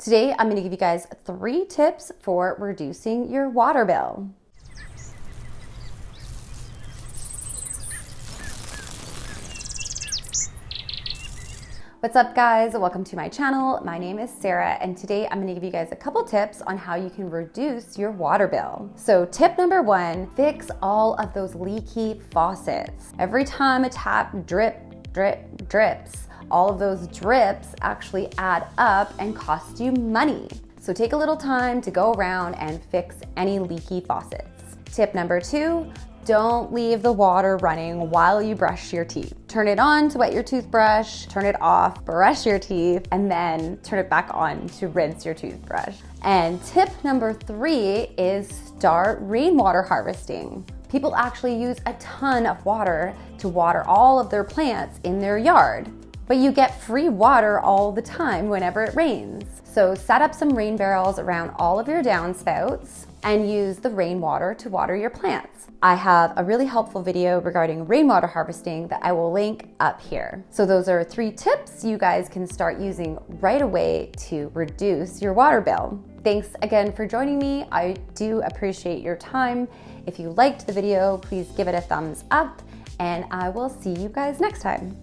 Today, I'm gonna give you guys 3 tips for reducing your water bill. What's up guys? Welcome to my channel. My name is Sarah and today I'm gonna give you guys a couple tips on how you can reduce your water bill. So tip number 1, fix all of those leaky faucets. Every time a tap drips, all of those drips actually add up and cost you money. So take a little time to go around and fix any leaky faucets. Tip number 2, don't leave the water running while you brush your teeth. Turn it on to wet your toothbrush, turn it off, brush your teeth, and then turn it back on to rinse your toothbrush. And tip number 3 is start rainwater harvesting. People actually use a ton of water to water all of their plants in their yard, but you get free water all the time whenever it rains. So set up some rain barrels around all of your downspouts and use the rainwater to water your plants. I have a really helpful video regarding rainwater harvesting that I will link up here. So those are 3 tips you guys can start using right away to reduce your water bill. Thanks again for joining me. I do appreciate your time. If you liked the video, please give it a thumbs up and I will see you guys next time.